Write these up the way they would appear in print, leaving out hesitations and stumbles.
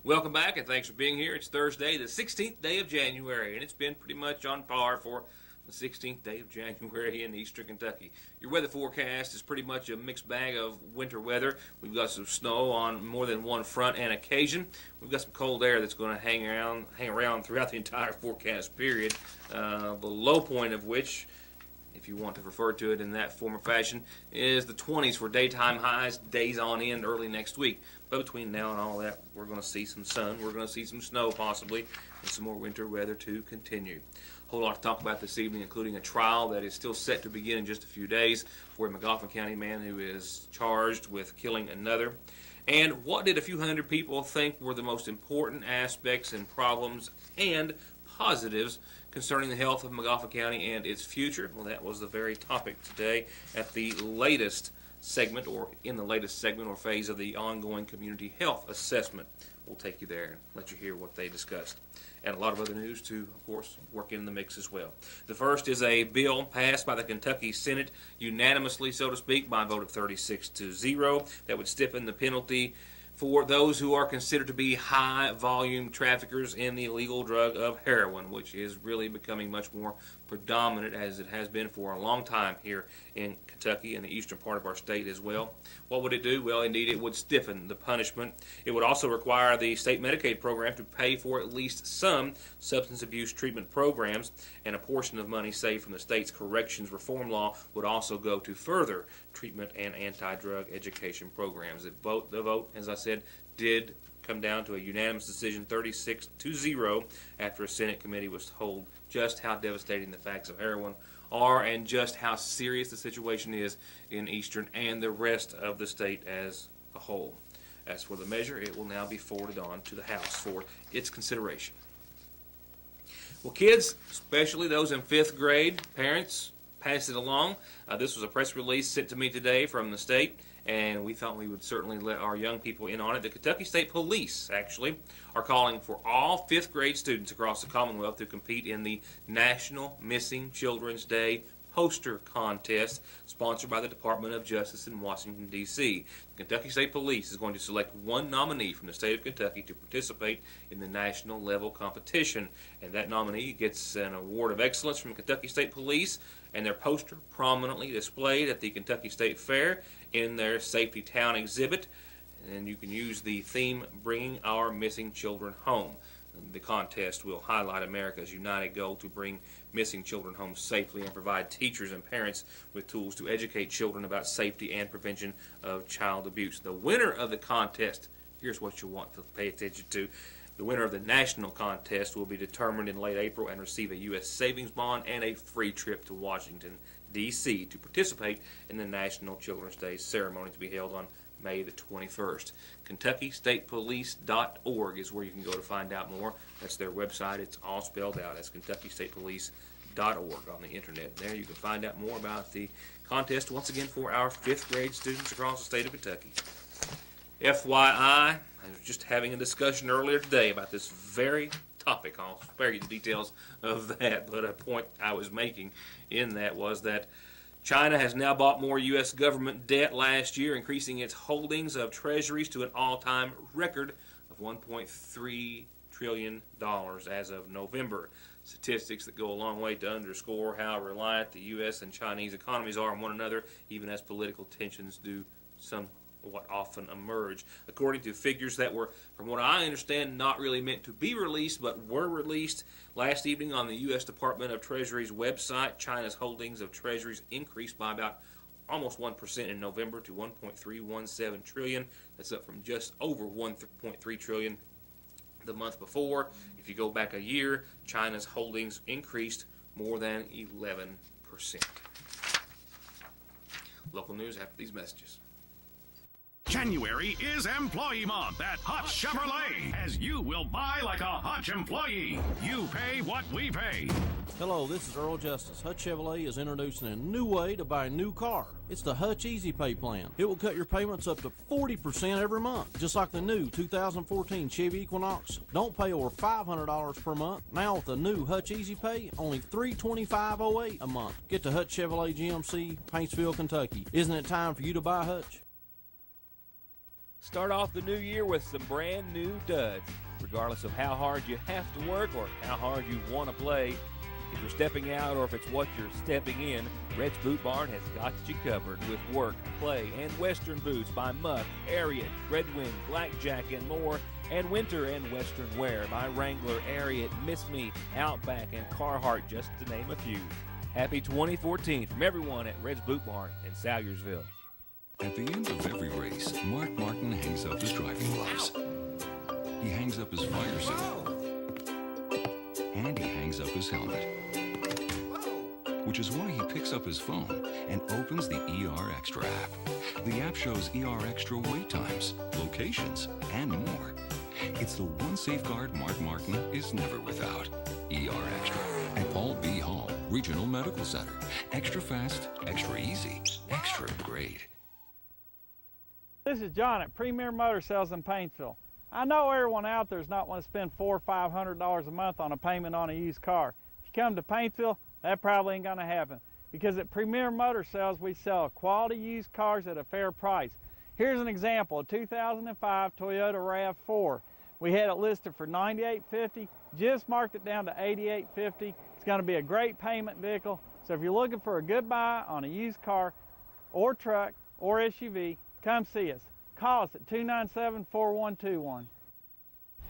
Welcome back, and thanks for being here. It's Thursday, the 16th day of January, and it's been pretty much on par for the 16th day of January in eastern Kentucky. Your weather forecast is pretty much a mixed bag of winter weather. We've got some snow on more than one front and occasion. We've got some cold air that's going to hang around throughout the entire forecast period. The low point of which, if you want to refer to it in that form or fashion, is the 20s for daytime highs, days on end early next week. But between now and all that, we're going to see some sun, we're going to see some snow possibly, and some more winter weather to continue. A whole lot to talk about this evening, including a trial that is still set to begin in just a few days for a McGoffin County man who is charged with killing another. And what did a few hundred people think were the most important aspects and problems and positives concerning the health of McGoffin County and its future? Well, that was the very topic today at the latest segment, or in the latest segment or phase of the ongoing community health assessment. We'll take you there and let you hear what they discussed. And a lot of other news to, of course, work in the mix as well. The first is a bill passed by the Kentucky Senate unanimously, so to speak, by a vote of 36-0 that would stiffen the penalty for those who are considered to be high-volume traffickers in the illegal drug of heroin, which is really becoming much more predominant as it has been for a long time here in Kentucky and the eastern part of our state as well. What would it do? Well, indeed, it would stiffen the punishment. It would also require the state Medicaid program to pay for at least some substance abuse treatment programs, and a portion of money saved from the state's corrections reform law would also go to further treatment and anti-drug education programs. The vote, as I said, did come down to a unanimous decision, 36-0, after a Senate committee was told just how devastating the facts of heroin are and just how serious the situation is in eastern and the rest of the state as a whole. As for the measure, it will now be forwarded on to the House for its consideration. Well, kids, especially those in 5th grade, parents, pass it along. This was a press release sent to me today from the state, and we thought we would certainly let our young people in on it. The Kentucky State Police, actually, are calling for all 5th grade students across the Commonwealth to compete in the National Missing Children's Day poster contest sponsored by the Department of Justice in Washington, D.C. The Kentucky State Police is going to select one nominee from the state of Kentucky to participate in the national level competition, and that nominee gets an award of excellence from Kentucky State Police and their poster prominently displayed at the Kentucky State Fair in their Safety Town exhibit. And you can use the theme, Bringing Our Missing Children Home. The contest will highlight America's united goal to bring missing children home safely and provide teachers and parents with tools to educate children about safety and prevention of child abuse. The winner of the contest, here's what you'll want to pay attention to. The winner of the national contest will be determined in late April and receive a U.S. savings bond and a free trip to Washington, D.C. to participate in the National Children's Day ceremony to be held on May the 21st. KentuckyStatePolice.org is where you can go to find out more. That's their website. It's all spelled out as KentuckyStatePolice.org on the internet. There you can find out more about the contest once again for our 5th grade students across the state of Kentucky. FYI, I was just having a discussion earlier today about this very topic. I'll spare you the details of that, but a point I was making in that was that China has now bought more U.S. government debt last year, increasing its holdings of treasuries to an all-time record of $1.3 trillion as of November. Statistics that go a long way to underscore how reliant the U.S. and Chinese economies are on one another, even as political tensions do somewhat often emerge. According to figures that were, from what I understand, not really meant to be released, but were released last evening on the U.S. Department of Treasury's website, China's holdings of treasuries increased by about almost 1% in November to $1.317 trillion. That's up from just over $1.3 trillion the month before. If you go back a year, China's holdings increased more than 11%. Local news after these messages. January is Employee Month at Hutch Chevrolet, as you will buy like a Hutch employee. You pay what we pay. Hello, this is Earl Justice. Hutch Chevrolet is introducing a new way to buy a new car. It's the Hutch Easy Pay plan. It will cut your payments up to 40% every month, just like the new 2014 Chevy Equinox. Don't pay over $500 per month. Now with the new Hutch Easy Pay, only $325.08 a month. Get to Hutch Chevrolet GMC, Paintsville, Kentucky. Isn't it time for you to buy Hutch? Start off the new year with some brand new duds. Regardless of how hard you have to work or how hard you want to play, if you're stepping out or if it's what you're stepping in, Red's Boot Barn has got you covered with work, play, and western boots by Muck, Ariat, Redwing, Blackjack, and more, and winter and western wear by Wrangler, Ariat, Miss Me, Outback, and Carhartt, just to name a few. Happy 2014 from everyone at Red's Boot Barn in Salyersville. At the end of every race, Mark Martin hangs up his driving gloves. He hangs up his fire suit. And he hangs up his helmet. Which is why he picks up his phone and opens the ER Extra app. The app shows ER Extra wait times, locations, and more. It's the one safeguard Mark Martin is never without. ER Extra at Paul B. Hall Regional Medical Center. Extra fast, extra easy, extra great. This is John at Premier Motor Sales in Paintsville. I know everyone out there is not want to spend $400 or $500 a month on a payment on a used car. If you come to Paintsville, that probably ain't going to happen. Because at Premier Motor Sales, we sell quality used cars at a fair price. Here's an example, a 2005 Toyota RAV4. We had it listed for $98.50, just marked it down to $88.50. It's going to be a great payment vehicle. So if you're looking for a good buy on a used car or truck or SUV, come see us. Call us at 297-4121.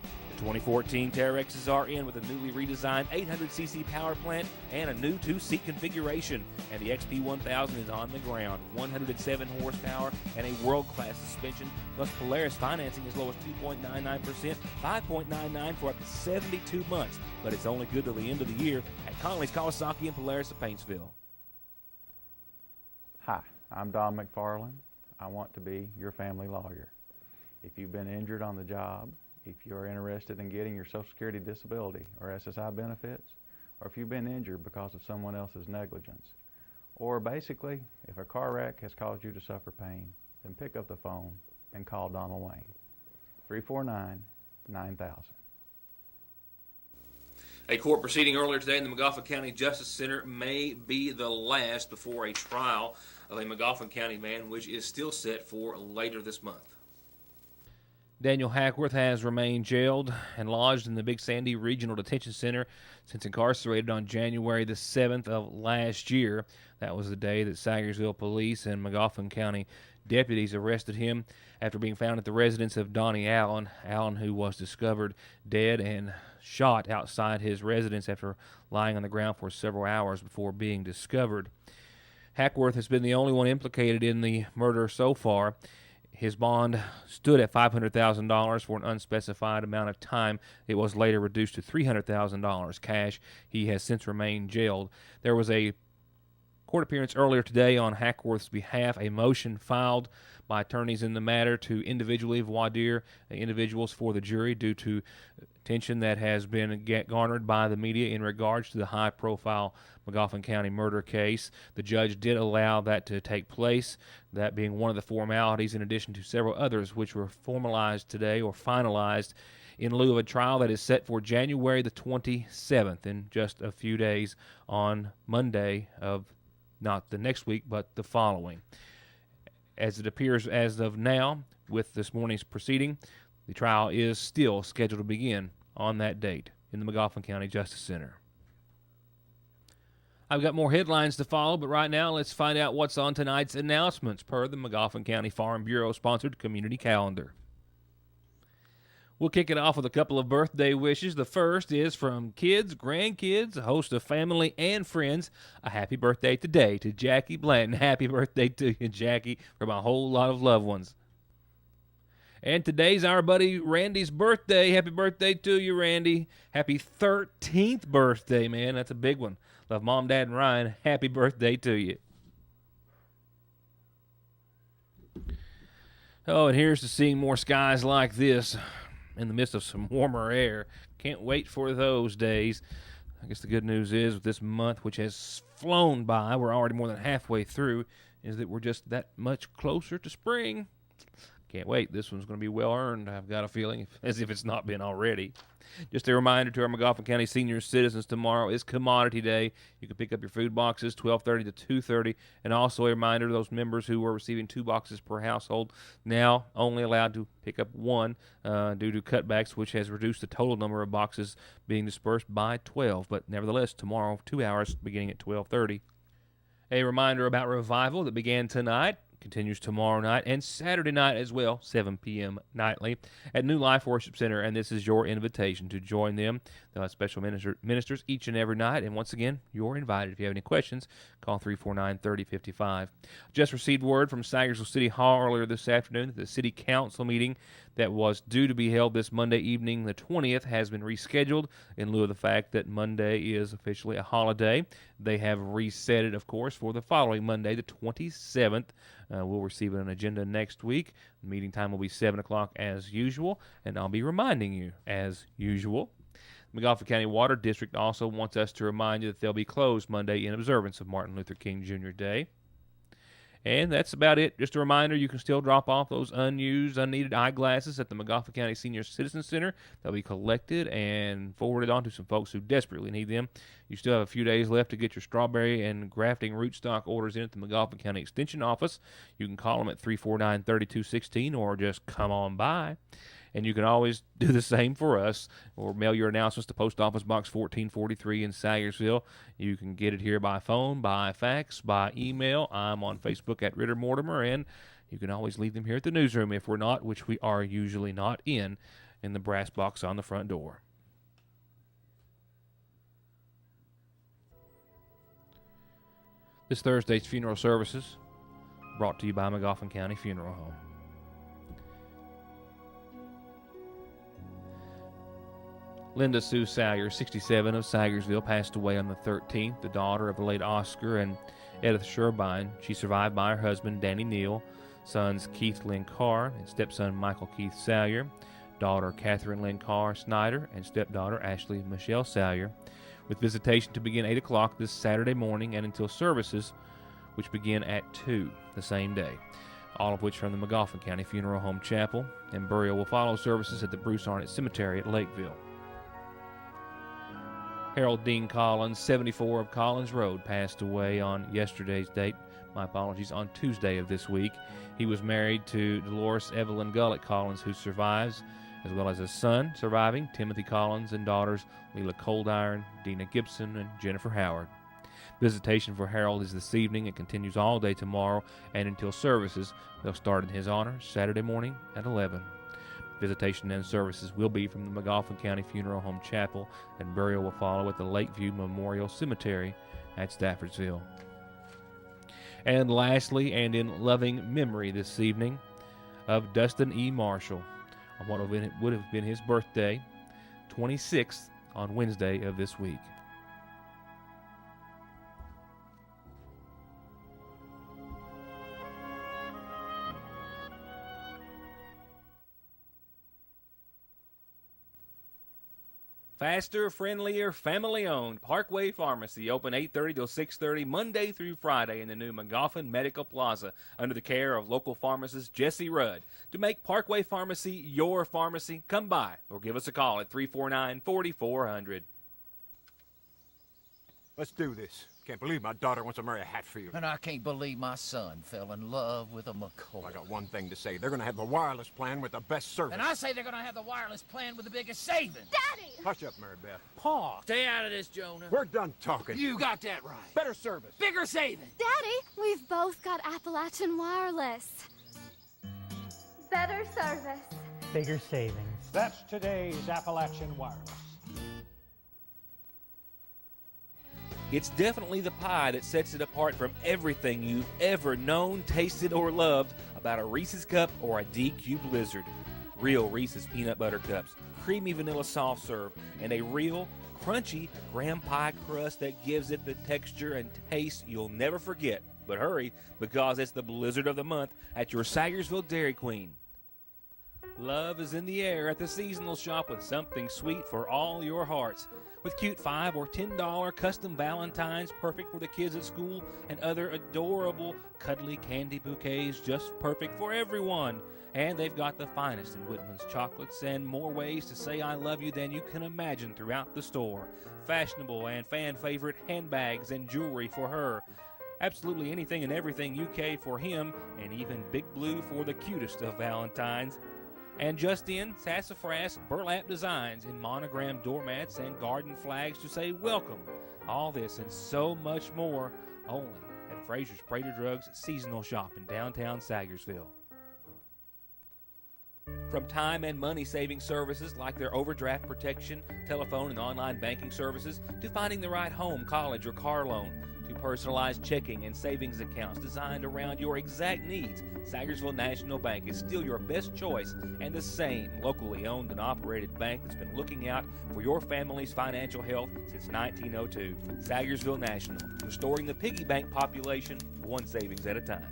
The 2014 Terexes are in with a newly redesigned 800cc power plant and a new 2-seat configuration. And the XP1000 is on the ground. 107 horsepower and a world-class suspension, plus Polaris financing as low as 2.99%, 5.99% for up to 72 months. But it's only good till the end of the year at Connolly's Kawasaki and Polaris of Paintsville. Hi, I'm Don McFarland. I want to be your family lawyer. If you've been injured on the job, if you're interested in getting your Social Security disability or SSI benefits, or if you've been injured because of someone else's negligence, or basically, if a car wreck has caused you to suffer pain, then pick up the phone and call Donald Wayne, 349-9000. A court proceeding earlier today in the Magoffin County Justice Center may be the last before a trial of a Magoffin County man, which is still set for later this month. Daniel Hackworth has remained jailed and lodged in the Big Sandy Regional Detention Center since incarcerated on January the 7th of last year. That was the day that Salyersville police and Magoffin County deputies arrested him after being found at the residence of Donnie Allen, who was discovered dead and shot outside his residence after lying on the ground for several hours before being discovered. Hackworth has been the only one implicated in the murder so far. His bond stood at $500,000 for an unspecified amount of time. It was later reduced to $300,000 cash. He has since remained jailed. There was a court appearance earlier today on Hackworth's behalf, a motion filed by attorneys in the matter to individually voir dire individuals for the jury due to attention that has been garnered by the media in regards to the high-profile Magoffin County murder case. The judge did allow that to take place, that being one of the formalities in addition to several others which were formalized today or finalized in lieu of a trial that is set for January the 27th in just a few days on Monday of not the next week but the following. As it appears as of now, with this morning's proceeding, the trial is still scheduled to begin on that date in the Magoffin County Justice Center. I've got more headlines to follow, but right now let's find out what's on tonight's announcements per the Magoffin County Farm Bureau-sponsored community calendar. We'll kick it off with a couple of birthday wishes. The first is from kids, grandkids, a host of family and friends. A happy birthday today to Jackie Blanton. Happy birthday to you, Jackie, from a whole lot of loved ones. And today's our buddy Randy's birthday. Happy birthday to you, Randy. Happy 13th birthday, man. That's a big one. Love Mom, Dad, and Ryan. Happy birthday to you. Oh, and here's to seeing more skies like this in the midst of some warmer air. Can't wait for those days. I guess the good news is with this month, which has flown by, we're already more than halfway through, is that we're just that much closer to spring. Can't wait. This one's going to be well earned, I've got a feeling, as if it's not been already. Just a reminder to our McGoffin County senior citizens, tomorrow is Commodity Day. You can pick up your food boxes 12:30 to 2:30. And also a reminder to those members who were receiving 2 boxes per household, now only allowed to pick up 1 due to cutbacks, which has reduced the total number of boxes being dispersed by 12. But nevertheless, tomorrow, 2 hours beginning at 12:30. A reminder about Revival that began tonight, continues tomorrow night, and Saturday night as well, 7 p.m. nightly at New Life Worship Center, and this is your invitation to join them. They'll have special ministers each and every night, and once again, you're invited. If you have any questions, call 349-3055. Just received word from Salyersville City Hall earlier this afternoon that the City Council meeting that was due to be held this Monday evening, the 20th, has been rescheduled in lieu of the fact that Monday is officially a holiday. They have reset it, of course, for the following Monday, the 27th. We'll receive an agenda next week. The meeting time will be 7 o'clock as usual, and I'll be reminding you as usual. The McGoffin County Water District also wants us to remind you that they'll be closed Monday in observance of Martin Luther King Jr. Day. And that's about it. Just a reminder, you can still drop off those unused, unneeded eyeglasses at the McGoffin County Senior Citizen Center. They'll be collected and forwarded on to some folks who desperately need them. You still have a few days left to get your strawberry and grafting rootstock orders in at the McGoffin County Extension Office. You can call them at 349-3216 or just come on by. And you can always do the same for us, or mail your announcements to Post Office Box 1443 in Salyersville. You can get it here by phone, by fax, by email. I'm on Facebook at Ritter Mortimer, and you can always leave them here at the newsroom if we're not, which we are usually not, in the brass box on the front door. This Thursday's funeral services brought to you by McGoffin County Funeral Home. Linda Sue Salyer, 67, of Salyersville, passed away on the 13th, the daughter of the late Oscar and Edith Sherbein. She survived by her husband, Danny Neal, sons Keith Lynn Carr and stepson Michael Keith Salyer, daughter Catherine Lynn Carr Snyder, and stepdaughter Ashley Michelle Salyer, with visitation to begin 8 o'clock this Saturday morning and until services, which begin at 2 the same day, all of which from the McGoffin County Funeral Home Chapel, and burial will follow services at the Bruce Arnett Cemetery at Lakeville. Harold Dean Collins, 74, of Collins Road, passed away on yesterday's date. On Tuesday of this week. He was married to Dolores Evelyn Gullett Collins, who survives, as well as his son surviving, Timothy Collins, and daughters Leila Coldiron, Dina Gibson, and Jennifer Howard. Visitation for Harold is this evening. It continues all day tomorrow and until services. They'll start in his honor Saturday morning at 11. Visitation and services will be from the McGoffin County Funeral Home Chapel, and burial will follow at the Lakeview Memorial Cemetery at Staffordsville. And lastly, and in loving memory this evening, of Dustin E. Marshall, on what would have been his birthday, 26th, on Wednesday of this week. Faster, friendlier, family-owned Parkway Pharmacy, open 8:30 till 6:30 Monday through Friday in the new McGoffin Medical Plaza under the care of local pharmacist Jesse Rudd. To make Parkway Pharmacy your pharmacy, come by or give us a call at 349-4400. Let's do this. Can't believe my daughter wants to marry a Hatfield. And I can't believe my son fell in love with a McCoy. I got one thing to say. They're going to have the wireless plan with the best service. And I say they're going to have the wireless plan with the biggest savings. Daddy! Hush up, Mary Beth. Pa, stay out of this, Jonah. We're done talking. You got that right. Better service. Bigger savings. Daddy, we've both got Appalachian Wireless. Better service. Bigger savings. That's today's Appalachian Wireless. It's definitely the pie that sets it apart from everything you've ever known, tasted, or loved about a Reese's Cup or a DQ Blizzard. Real Reese's Peanut Butter Cups, creamy vanilla soft serve, and a real crunchy graham pie crust that gives it the texture and taste you'll never forget. But hurry, because it's the Blizzard of the month at your Salyersville Dairy Queen. Love is in the air at the seasonal shop with something sweet for all your hearts. With cute $5 or $10 custom Valentines perfect for the kids at school, and other adorable cuddly candy bouquets just perfect for everyone. And they've got the finest in Whitman's chocolates and more ways to say I love you than you can imagine throughout the store. Fashionable and fan-favorite handbags and jewelry for her. Absolutely anything and everything UK for him, and even Big Blue for the cutest of Valentines. And just in, sassafras burlap designs in monogrammed doormats and garden flags to say welcome. All this and so much more only at Fraser's Prater Drugs Seasonal Shop in downtown Salyersville. From time and money saving services like their overdraft protection, telephone and online banking services, to finding the right home, college, or car loan, to personalized checking and savings accounts designed around your exact needs, Salyersville National Bank is still your best choice and the same locally owned and operated bank that's been looking out for your family's financial health since 1902. Salyersville National, restoring the piggy bank population one savings at a time.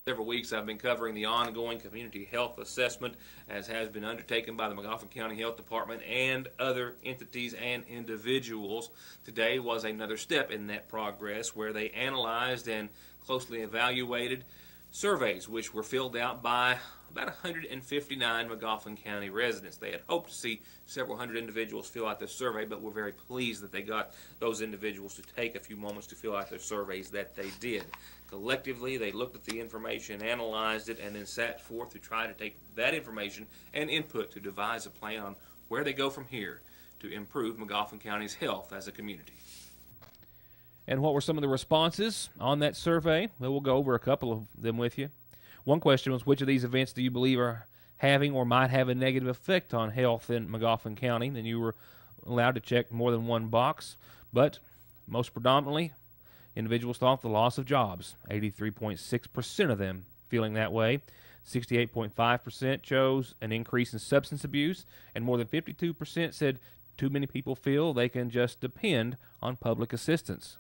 Several weeks I've been covering the ongoing community health assessment as has been undertaken by the Magoffin County Health Department and other entities and individuals. Today was another step in that progress where they analyzed and closely evaluated surveys which were filled out by about 159 Magoffin County residents. They had hoped to see several hundred individuals fill out this survey, but we're very pleased that they got those individuals to take a few moments to fill out their surveys that they did. Collectively, they looked at the information, analyzed it, and then sat forth to try to take that information and input to devise a plan on where they go from here to improve Magoffin County's health as a community. And what were some of the responses on that survey? Well, we'll go over a couple of them with you. One question was, which of these events do you believe are having or might have a negative effect on health in Magoffin County? And you were allowed to check more than one box, but most predominantly, individuals thought the loss of jobs. 83.6% of them feeling that way. 68.5% chose an increase in substance abuse, and more than 52% said too many people feel they can just depend on public assistance.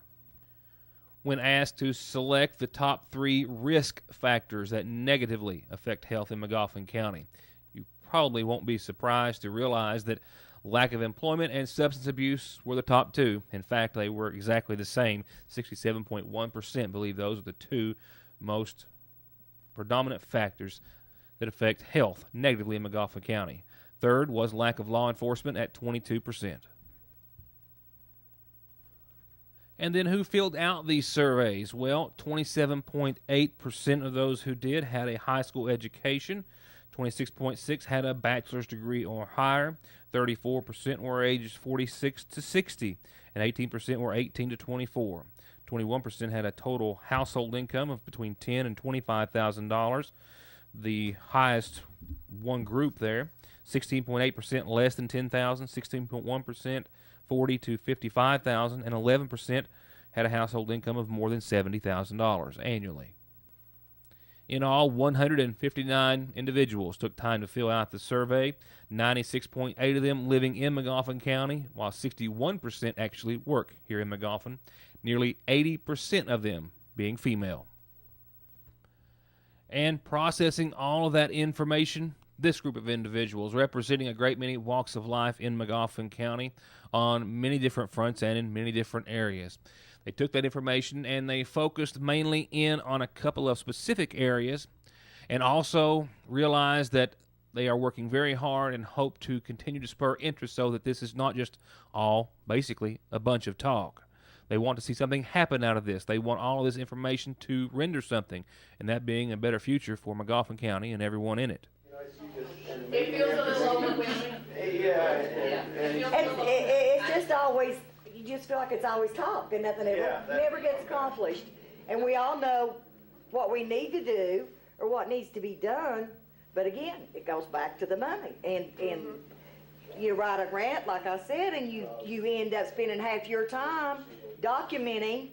When asked to select the top 3 risk factors that negatively affect health in Magoffin County, you probably won't be surprised to realize that lack of employment and substance abuse were the top 2. In fact, they were exactly the same. 67.1% believe those are the 2 most predominant factors that affect health negatively in Magoffin County. Third was lack of law enforcement at 22%. And then who filled out these surveys? Well, 27.8% of those who did had a high school education. 26.6% had a bachelor's degree or higher. 34% were ages 46 to 60, and 18% were 18 to 24. 21% had a total household income of between $10,000 and $25,000. The highest one group there. 16.8% less than $10,000. 16.1% $40,000 to $55,000, and 11% had a household income of more than $70,000 annually. In all, 159 individuals took time to fill out the survey, 96.8% of them living in Magoffin County, while 61% actually work here in Magoffin, nearly 80% of them being female. And processing all of that information, this group of individuals representing a great many walks of life in Magoffin County on many different fronts and in many different areas. They took that information and they focused mainly in on a couple of specific areas and also realized that they are working very hard and hope to continue to spur interest so that this is not just all basically a bunch of talk. They want to see something happen out of this. They want all of this information to render something, and that being a better future for Magoffin County and everyone in it. It feels a little overwhelming. It's just always, you just feel like it's always talk and nothing never gets accomplished. And we all know what we need to do or what needs to be done, but again, it goes back to the money. And you write a grant, like I said, and you end up spending half your time documenting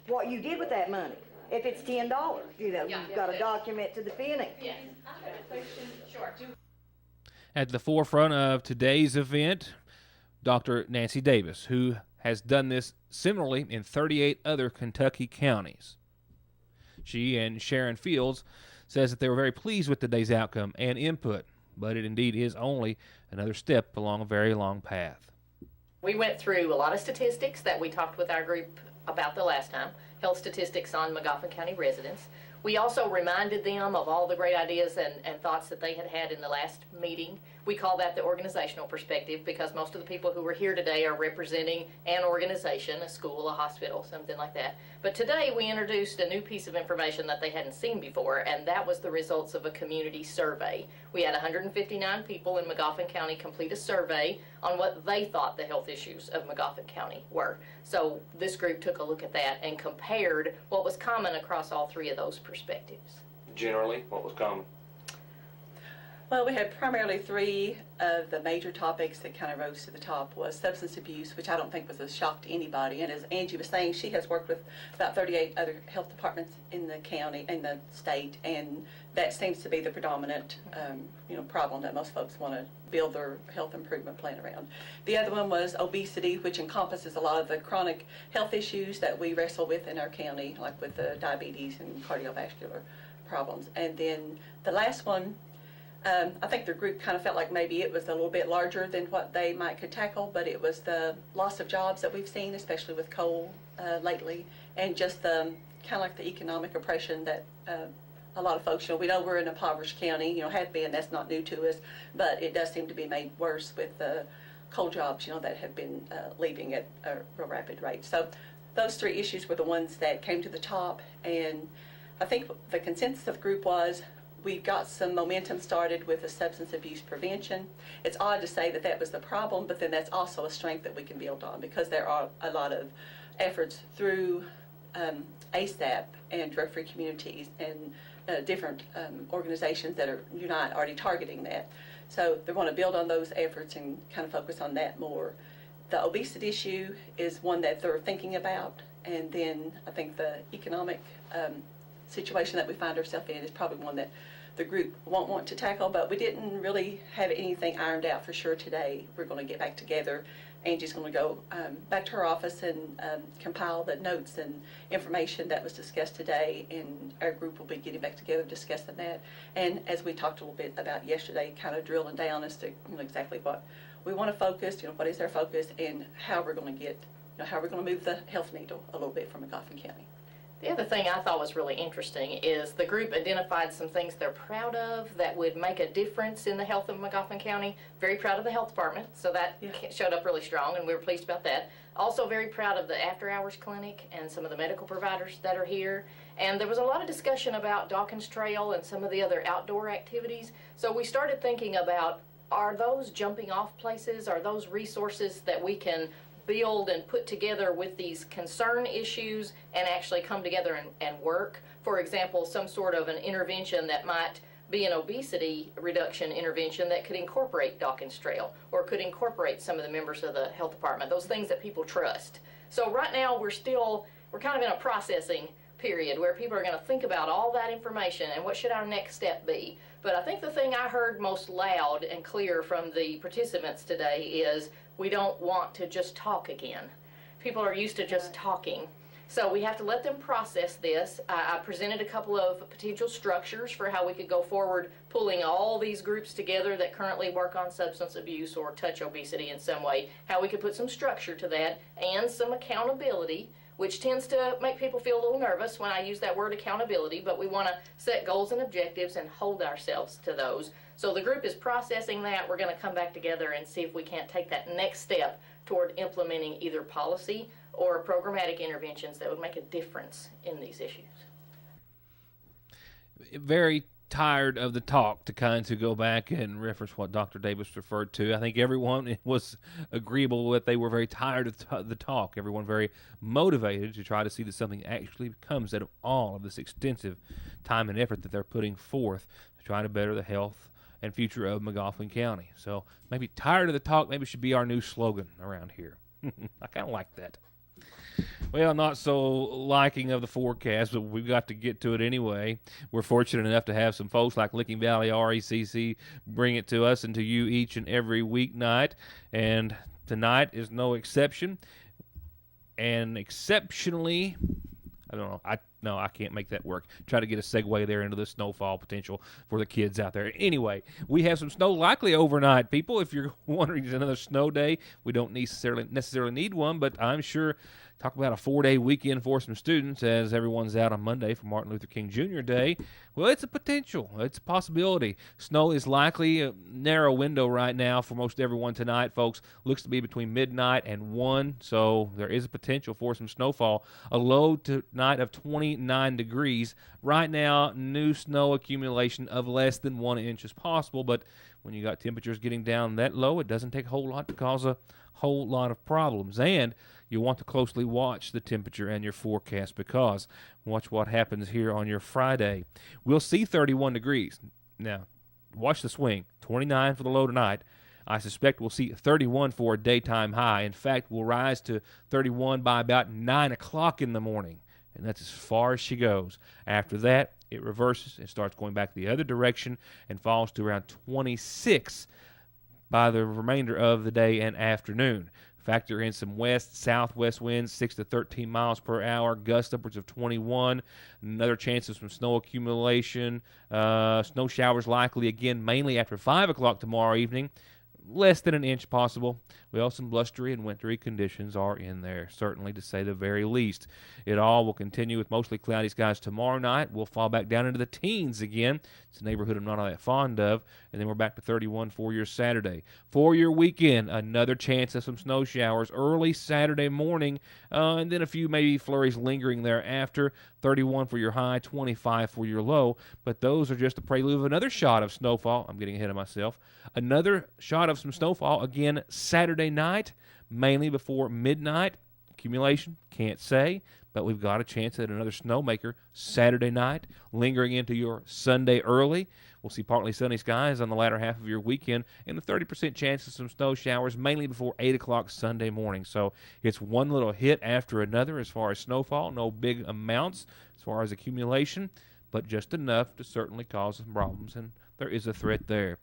what you did with that money. If it's $10, you've got to document to the penny. Yes. Sure. At the forefront of today's event, Dr. Nancy Davis, who has done this similarly in 38 other Kentucky counties. She and Sharon Fields says that they were very pleased with today's outcome and input, but it indeed is only another step along a very long path. We went through a lot of statistics that we talked with our group about the last time, health statistics on Magoffin County residents. We also reminded them of all the great ideas and thoughts that they had had in the last meeting. We call that the organizational perspective because most of the people who were here today are representing an organization, a school, a hospital, something like that. But today we introduced a new piece of information that they hadn't seen before, and that was the results of a community survey. We had 159 people in Magoffin County complete a survey on what they thought the health issues of Magoffin County were. So this group took a look at that and compared what was common across all three of those perspectives. Generally, what was common? Well, we had primarily three of the major topics that kind of rose to the top was substance abuse, which I don't think was a shock to anybody. And as Angie was saying, she has worked with about 38 other health departments in the county, in the state, and that seems to be the predominant problem that most folks want to build their health improvement plan around. The other one was obesity, which encompasses a lot of the chronic health issues that we wrestle with in our county, like with the diabetes and cardiovascular problems. And then the last one, I think the group kind of felt like maybe it was a little bit larger than what they might could tackle, but it was the loss of jobs that we've seen, especially with coal lately, and just the kind of like the economic oppression that a lot of folks, we know we're in a impoverished county, have been, that's not new to us, but it does seem to be made worse with the coal jobs, that have been leaving at a real rapid rate. So those three issues were the ones that came to the top, and I think the consensus of the group was we've got some momentum started with the substance abuse prevention. It's odd to say that that was the problem, but then that's also a strength that we can build on because there are a lot of efforts through ASAP and drug-free communities and different organizations that are Unite already targeting that. So they want to build on those efforts and kind of focus on that more. The obesity issue is one that they're thinking about, and then I think the economic situation that we find ourselves in is probably one that the group won't want to tackle, but we didn't really have anything ironed out for sure today. We're going to get back together. Angie's going to go back to her office and compile the notes and information that was discussed today, and our group will be getting back together discussing that. And as we talked a little bit about yesterday, kind of drilling down as to exactly what we want to focus, what is our focus, and how we're going to get, how we're going to move the health needle a little bit from Magoffin County. The other thing I thought was really interesting is the group identified some things they're proud of that would make a difference in the health of Magoffin County. Very proud of the health department, so that showed up really strong, and we were pleased about that. Also very proud of the after-hours clinic and some of the medical providers that are here. And there was a lot of discussion about Dawkins Trail and some of the other outdoor activities. So we started thinking about, are those jumping off places? Are those resources that we can build and put together with these concern issues and actually come together and work? For example, some sort of an intervention that might be an obesity reduction intervention that could incorporate Dawkins Trail or could incorporate some of the members of the health department, those things that people trust. So right now we're kind of in a processing period where people are going to think about all that information and what should our next step be. But I think the thing I heard most loud and clear from the participants today is we don't want to just talk again. People are used to just talking. So we have to let them process this. I presented a couple of potential structures for how we could go forward, pulling all these groups together that currently work on substance abuse or touch obesity in some way, how we could put some structure to that and some accountability, which tends to make people feel a little nervous when I use that word accountability, but we want to set goals and objectives and hold ourselves to those. So the group is processing that. We're going to come back together and see if we can't take that next step toward implementing either policy or programmatic interventions that would make a difference in these issues. Very tired of the talk, to kind of go back and reference what Dr. Davis referred to. I think everyone was agreeable with they were very tired of the talk. Everyone very motivated to try to see that something actually comes out of all of this extensive time and effort that they're putting forth to try to better the health and future of Magoffin County. So maybe tired of the talk maybe should be our new slogan around here. I kind of like that. Well, not so liking of the forecast, but we've got to get to it anyway. We're fortunate enough to have some folks like Licking Valley RECC bring it to us and to you each and every weeknight, and tonight is no exception. And exceptionally, I don't know, I can't make that work. Try to get a segue there into the snowfall potential for the kids out there. Anyway, we have some snow likely overnight, people. If you're wondering, it's another snow day. We don't necessarily need one, but I'm sure Talk about a 4-day weekend for some students as everyone's out on Monday for Martin Luther King Jr. Day. Well, it's a potential. It's a possibility. Snow is likely a narrow window right now for most everyone tonight, folks. Looks to be between midnight and 1, so there is a potential for some snowfall. A low tonight of 29 degrees. Right now, new snow accumulation of less than 1 inch is possible, but when you got temperatures getting down that low, it doesn't take a whole lot to cause a whole lot of problems. And you want to closely watch the temperature and your forecast, because watch what happens here on your Friday. We'll see 31 degrees. Now, watch the swing. 29 for the low tonight. I suspect we'll see 31 for a daytime high. In fact, we'll rise to 31 by about 9 o'clock in the morning, and that's as far as she goes. After that, it reverses and starts going back the other direction and falls to around 26 by the remainder of the day and afternoon. Factor in some west-southwest winds, 6 to 13 miles per hour, gusts upwards of 21. Another chance of some snow accumulation. Snow showers likely again, mainly after 5 o'clock tomorrow evening. Less than an inch possible. Well, some blustery and wintry conditions are in there, certainly, to say the very least. It all will continue with mostly cloudy skies tomorrow night. We'll fall back down into the teens again. It's a neighborhood I'm not all that fond of. And then we're back to 31 for your Saturday. For your weekend, another chance of some snow showers early Saturday morning, and then a few maybe flurries lingering thereafter. 31 for your high, 25 for your low. But those are just a prelude of another shot of snowfall. I'm getting ahead of myself. Another shot of some snowfall again Saturday night, mainly before midnight. Accumulation, can't say, but we've got a chance at another snowmaker Saturday night, lingering into your Sunday early. We'll see partly sunny skies on the latter half of your weekend, and a 30% chance of some snow showers, mainly before 8 o'clock Sunday morning. So it's one little hit after another as far as snowfall. No big amounts as far as accumulation, but just enough to certainly cause some problems, and there is a threat there.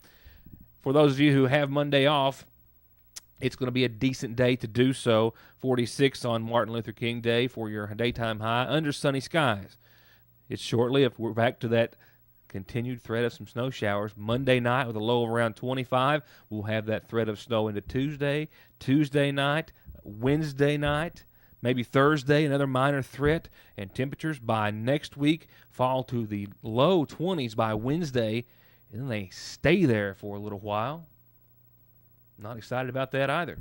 For those of you who have Monday off, it's going to be a decent day to do so. 46 on Martin Luther King Day for your daytime high under sunny skies. It's shortly, if we're back to that continued threat of some snow showers. Monday night with a low of around 25. We'll have that threat of snow into Tuesday, Tuesday night, Wednesday night, maybe Thursday, another minor threat. And temperatures by next week fall to the low 20s by Wednesday, and then they stay there for a little while. Not excited about that either.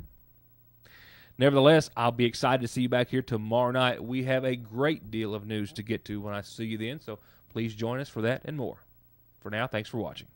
Nevertheless, I'll be excited to see you back here tomorrow night. We have a great deal of news to get to when I see you then, so please join us for that and more. For now, thanks for watching.